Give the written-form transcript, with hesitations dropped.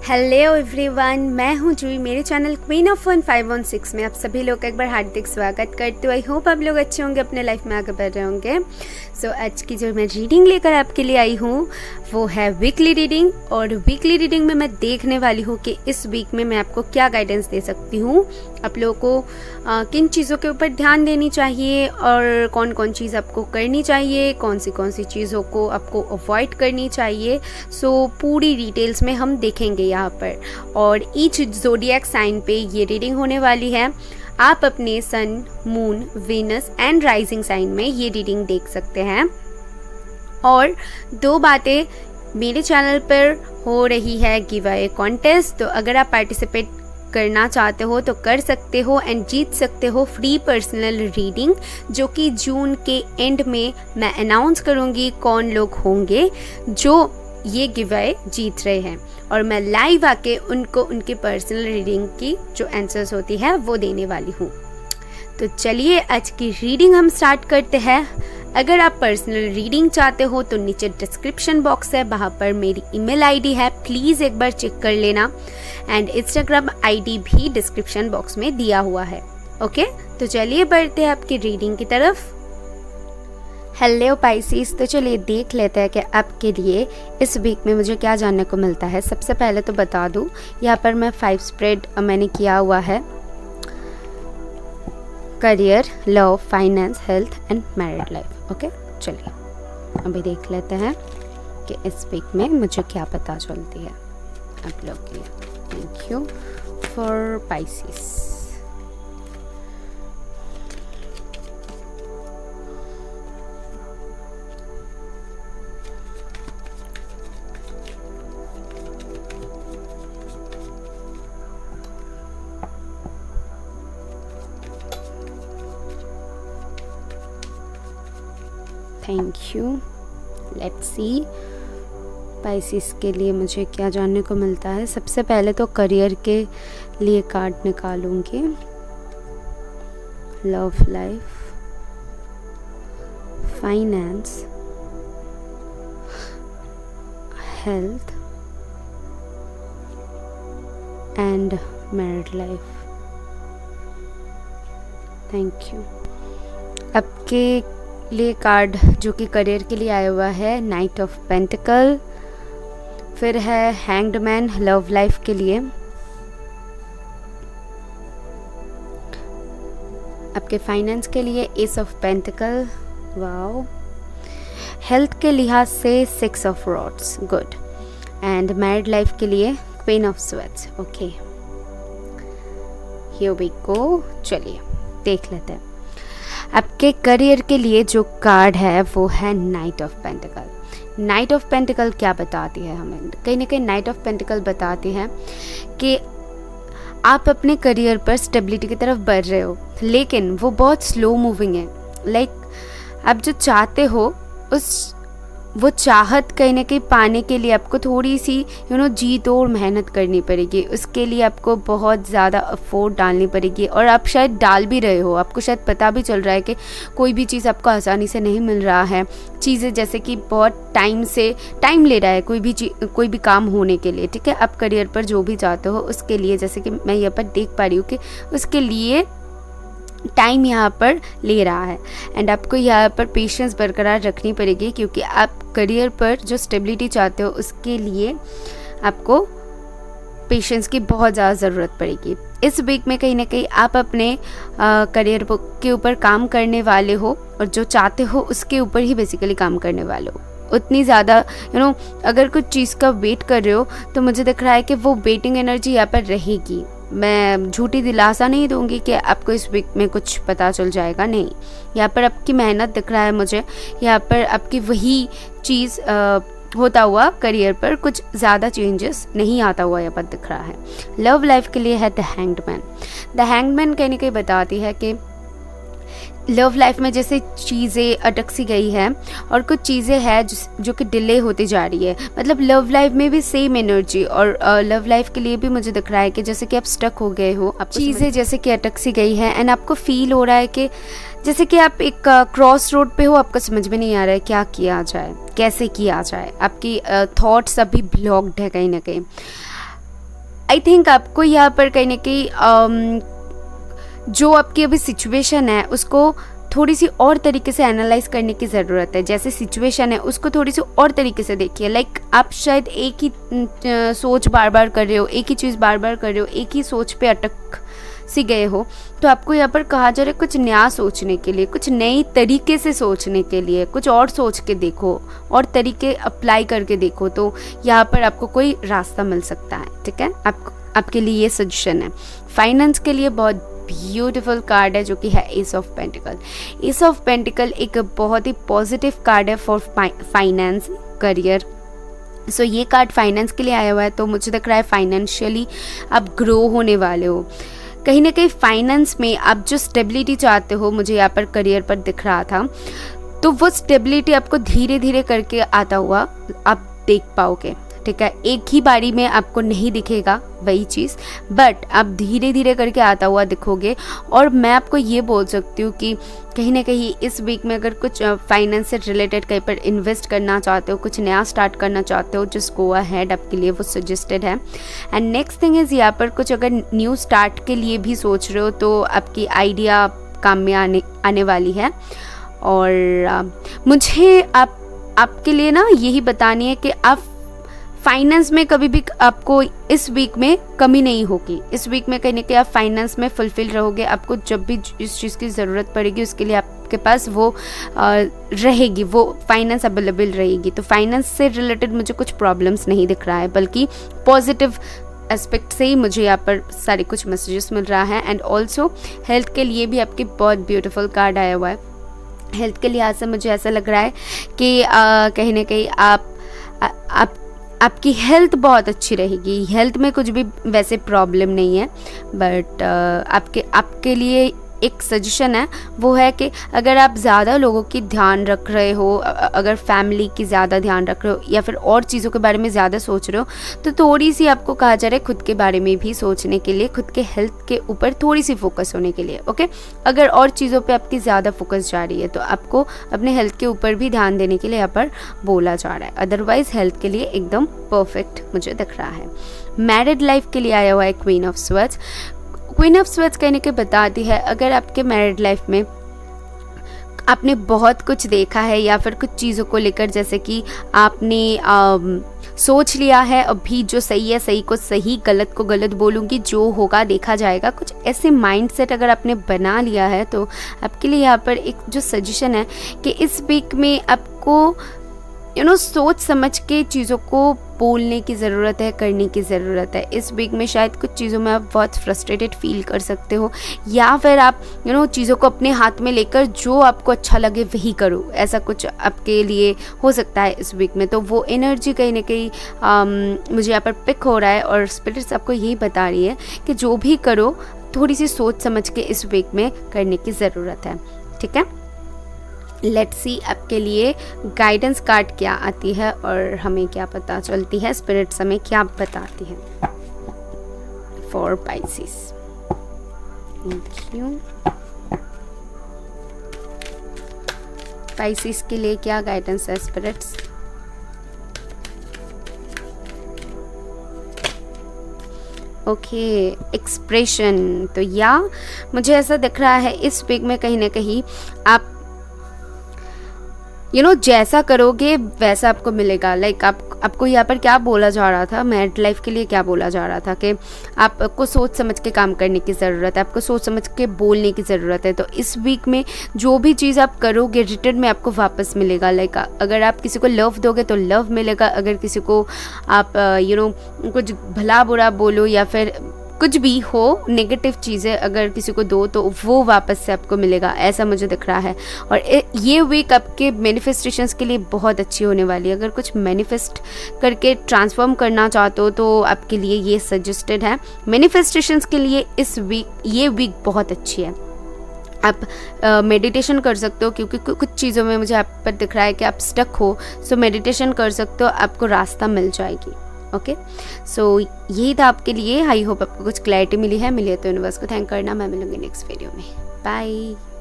Hello everyone, मैं हूँ जूही। मेरे चैनल क्वीन ऑफ 1516 में आप सभी लोग का एक बार हार्दिक स्वागत करती हूँ। आई होप आप लोग अच्छे होंगे, अपने लाइफ में आगे बढ़ रहे होंगे। सो आज की जो मैं रीडिंग लेकर आपके लिए आई हूँ वो है वीकली रीडिंग। और वीकली रीडिंग में मैं देखने वाली हूँ कि इस वीक में मैं आपको क्या गाइडेंस दे सकती हूँ, आप लोगों को किन चीज़ों के ऊपर ध्यान देनी चाहिए और कौन कौन चीज़ आपको करनी चाहिए, कौन सी चीज़ों को आपको अवॉइड करनी चाहिए। सो पूरी डिटेल्स में हम देखेंगे यहाँ पर। और ईच ज़ोडिएक साइन पे ये रीडिंग होने वाली है। आप अपने sun, moon, Venus and rising sign में ये रीडिंग देख सकते हैं। और दो बातें, मेरे चैनल पर हो रही है गिव अवे कॉन्टेस्ट, तो अगर आप पार्टिसिपेट करना चाहते हो तो कर सकते हो एंड जीत सकते हो फ्री पर्सनल रीडिंग, जो कि जून के एंड में मैं अनाउंस करूँगी कौन लोग होंगे जो ये गिव अवे जीत रहे हैं। और मैं लाइव आके उनको उनके पर्सनल रीडिंग की जो आंसर्स होती है वो देने वाली हूँ। तो चलिए आज की रीडिंग हम स्टार्ट करते हैं। अगर आप पर्सनल रीडिंग चाहते हो तो नीचे डिस्क्रिप्शन बॉक्स है, वहाँ पर मेरी ईमेल आईडी है, प्लीज़ एक बार चेक कर लेना। एंड इंस्टाग्राम आईडी भी डिस्क्रिप्शन बॉक्स में दिया हुआ है। ओके, तो चलिए बढ़ते हैं आपकी रीडिंग की तरफ। हेलो पाइसिस, तो चलिए देख लेते हैं कि आपके लिए इस वीक में मुझे क्या जानने को मिलता है। सबसे पहले तो बता दूं, यहाँ पर मैं 5 स्प्रेड मैंने किया हुआ है। Career, love, finance, health and married life. Okay, चलिए अभी देख लेते हैं कि इस वीक में मुझे क्या पता चलती है आप लोग के लिए। Thank you for Pisces. Thank you. Let's see Pisces के लिए मुझे क्या जानने को मिलता है। सबसे पहले तो करियर के लिए कार्ड निकालूंगी। Love life, finance, health and married life. Thank you. आपके लिए कार्ड जो कि करियर के लिए आया हुआ है नाइट ऑफ पेंटिकल, फिर है हैंग्ड मैन लव लाइफ के लिए, आपके फाइनेंस के लिए ace of pentacles, wow, health के लिहाज से 6 of rods, good, and married life के लिए queen of swords. Okay, here we go. चलिए देख लेते हैं। आपके करियर के लिए जो कार्ड है वो है night of pentacle. Night of pentacle क्या बताती है हमें? कहीं ना कहीं नाइट ऑफ पेंटिकल बताती है कि आप अपने करियर पर स्टेबिलिटी की तरफ बढ़ रहे हो, लेकिन वो बहुत स्लो मूविंग है। लाइक आप जो चाहते हो वो चाहत कहीं ना कहीं पाने के लिए आपको थोड़ी सी जी तोड़ मेहनत करनी पड़ेगी। उसके लिए आपको बहुत ज़्यादा एफर्ट डालनी पड़ेगी, और आप शायद डाल भी रहे हो। आपको शायद पता भी चल रहा है कि कोई भी चीज़ आपको आसानी से नहीं मिल रहा है। चीज़ें जैसे कि बहुत टाइम ले रहा है कोई भी काम होने के लिए। ठीक है, आप करियर पर जो भी चाहते हो उसके लिए, जैसे कि मैं यहाँ पर देख पा रही हूँ कि उसके लिए टाइम यहाँ पर ले रहा है। एंड आपको यहाँ पर पेशेंस बरकरार रखनी पड़ेगी, क्योंकि आप करियर पर जो स्टेबिलिटी चाहते हो उसके लिए आपको पेशेंस की बहुत ज़्यादा ज़रूरत पड़ेगी। इस वीक में कहीं ना कहीं आप अपने करियर के ऊपर काम करने वाले हो, और जो चाहते हो उसके ऊपर ही बेसिकली काम करने वाले हो। उतनी ज़्यादा अगर कुछ चीज़ का वेट कर रहे हो तो मुझे दिख रहा है कि वो वेटिंग एनर्जी यहाँ पर रहेगी। मैं झूठी दिलासा नहीं दूंगी कि आपको इस वीक में कुछ पता चल जाएगा, नहीं। यहाँ पर आपकी मेहनत दिख रहा है मुझे। यहाँ पर आपकी वही चीज़ होता हुआ करियर पर कुछ ज़्यादा चेंजेस नहीं आता हुआ यहाँ पर दिख रहा है। लव लाइफ के लिए है the hanged man. The hanged man कहीं ना कहीं बताती है कि लव लाइफ में जैसे चीज़ें अटक सी गई है और कुछ चीज़ें हैं जो कि डिले होती जा रही है। मतलब लव लाइफ में भी सेम एनर्जी, और लव लाइफ के लिए भी मुझे दिख रहा है कि जैसे कि आप स्टक हो गए हो, आप चीज़ें जैसे कि अटक सी गई है, एंड आपको फील हो रहा है कि जैसे कि आप एक क्रॉस रोड पे हो, आपको समझ में नहीं आ रहा है क्या किया जाए, कैसे किया जाए। आपकी थॉट्स अभी ब्लॉक्ड है कहीं ना कहीं। आई थिंक आपको यहाँ पर कहीं ना कहीं जो आपकी अभी सिचुएशन है उसको थोड़ी सी और तरीके से एनालाइज करने की ज़रूरत है। जैसे सिचुएशन है उसको थोड़ी सी और तरीके से देखिए। लाइक आप शायद एक ही सोच बार बार कर रहे हो, एक ही चीज़ बार बार कर रहे हो, एक ही सोच पे अटक सी गए हो। तो आपको यहाँ पर कहा जा रहा है कुछ नया सोचने के लिए, कुछ नई तरीके से सोचने के लिए, कुछ और सोच के देखो और तरीके अप्लाई करके देखो, तो यहाँ पर आपको कोई रास्ता मिल सकता है। ठीक है, आपके लिए ये सजेशन है। फाइनेंस के लिए बहुत ब्यूटीफुल कार्ड है जो कि है S of pentacle. S of pentacle एक बहुत ही पॉजिटिव कार्ड है फॉर फाइनेंस, करियर। सो ये कार्ड फाइनेंस के लिए आया हुआ है, तो मुझे लग रहा है फाइनेंशियली आप ग्रो होने वाले हो। कहीं ना कहीं फाइनेंस में आप जो स्टेबिलिटी चाहते हो, मुझे यहाँ पर करियर पर दिख रहा था, तो वो स्टेबिलिटी आपको धीरे धीरे करके आता हुआ आप देख पाओगे। ठीक है, एक ही बारी में आपको नहीं दिखेगा वही चीज़, बट आप धीरे धीरे करके आता हुआ दिखोगे। और मैं आपको ये बोल सकती हूँ कि कहीं ना कहीं इस वीक में अगर कुछ फाइनेंस से रिलेटेड कहीं पर इन्वेस्ट करना चाहते हो, कुछ नया स्टार्ट करना चाहते हो, जस्ट गो अहेड, आपके लिए वो सजेस्टेड है। एंड नेक्स्ट थिंग इज़ यहाँ पर कुछ अगर न्यू स्टार्ट के लिए भी सोच रहे हो तो आपकी आइडिया काम में आने वाली है। और मुझे आपके लिए ना यही बतानी है कि आप फाइनेंस में कभी भी आपको इस वीक में कमी नहीं होगी। इस वीक में कहीं ना कहीं आप फाइनेंस में फुलफिल रहोगे। आपको जब भी इस चीज़ की ज़रूरत पड़ेगी उसके लिए आपके पास वो रहेगी, वो फाइनेंस अवेलेबल रहेगी। तो फाइनेंस से रिलेटेड मुझे कुछ प्रॉब्लम्स नहीं दिख रहा है, बल्कि पॉजिटिव एस्पेक्ट से ही मुझे यहाँ पर सारे कुछ मैसेजेस मिल रहा है। एंड ऑल्सो हेल्थ के लिए भी आपकी बहुत ब्यूटीफुल कार्ड आया हुआ है। हेल्थ के लिहाज से मुझे ऐसा लग रहा है कि कहीं ना कहीं आपकी हेल्थ बहुत अच्छी रहेगी। हेल्थ में कुछ भी वैसे प्रॉब्लम नहीं है, बट आपके लिए एक सजेशन है, वो है कि अगर आप ज़्यादा लोगों की ध्यान रख रहे हो, अगर फैमिली की ज़्यादा ध्यान रख रहे हो या फिर और चीज़ों के बारे में ज़्यादा सोच रहे हो, तो थोड़ी सी आपको कहा जा रहा है खुद के बारे में भी सोचने के लिए, खुद के हेल्थ के ऊपर थोड़ी सी फोकस होने के लिए। ओके, अगर और चीज़ों पे आपकी ज़्यादा फोकस जा रही है तो आपको अपने हेल्थ के ऊपर भी ध्यान देने के लिए यहाँ पर बोला जा रहा है। अदरवाइज़ हेल्थ के लिए एकदम परफेक्ट मुझे दिख रहा है। मैरिड लाइफ के लिए आया हुआ है queen of swords. Queen of swords कहने के बताती है अगर आपके मैरिड लाइफ में आपने बहुत कुछ देखा है या फिर कुछ चीज़ों को लेकर, जैसे कि आपने सोच लिया है अभी जो सही है सही को सही, गलत को गलत बोलूँगी, जो होगा देखा जाएगा, कुछ ऐसे माइंडसेट अगर आपने बना लिया है, तो आपके लिए यहाँ पर एक जो सजेशन है कि इस वीक में आपको सोच समझ के चीज़ों को बोलने की ज़रूरत है, करने की ज़रूरत है। इस वीक में शायद कुछ चीज़ों में आप बहुत फ्रस्ट्रेटेड फील कर सकते हो, या फिर आप चीज़ों को अपने हाथ में लेकर जो आपको अच्छा लगे वही करो, ऐसा कुछ आपके लिए हो सकता है इस वीक में। तो वो एनर्जी कहीं ना कहीं मुझे यहाँ पर पिक हो रहा है, और स्पिरिट्स आपको यही बता रही है कि जो भी करो थोड़ी सी सोच समझ के इस वीक में करने की ज़रूरत है। ठीक है, लेट्स सी आपके लिए गाइडेंस कार्ड क्या आती है और हमें क्या पता चलती है, स्पिरिट्स हमें क्या बताती है for Pisces. Thank you. Pisces के लिए क्या गाइडेंस है स्पिरिट्स? Okay, expression. तो या मुझे ऐसा दिख रहा है इस वीक में कहीं ना कहीं आप जैसा करोगे वैसा आपको मिलेगा। लाइक आपको यहाँ पर क्या बोला जा रहा था, मैरिड लाइफ के लिए क्या बोला जा रहा था कि आपको सोच समझ के काम करने की ज़रूरत है, आपको सोच समझ के बोलने की ज़रूरत है। तो इस वीक में जो भी चीज़ आप करोगे रिटर्न में आपको वापस मिलेगा। लाइक अगर आप किसी को लव दोगे तो लव मिलेगा, अगर किसी को आप कुछ भला बुरा बोलो या फिर कुछ भी हो नेगेटिव चीज़ें अगर किसी को दो तो वो वापस से आपको मिलेगा, ऐसा मुझे दिख रहा है। और ये वीक आपके मैनिफेस्टेशंस के लिए बहुत अच्छी होने वाली है। अगर कुछ मैनिफेस्ट करके ट्रांसफॉर्म करना चाहते हो तो आपके लिए ये सजेस्टेड है। मैनिफेस्टेशंस के लिए ये वीक बहुत अच्छी है। आप मेडिटेशन कर सकते हो, क्योंकि कुछ चीज़ों में मुझे आप पर दिख रहा है कि आप स्टक हो, सो मेडिटेशन कर सकते हो, आपको रास्ता मिल जाएगी। ओके, सो यही था आपके लिए। आई होप आपको कुछ क्लैरिटी मिली है तो यूनिवर्स को थैंक करना। मैं मिलूंगी नेक्स्ट वीडियो में। बाय।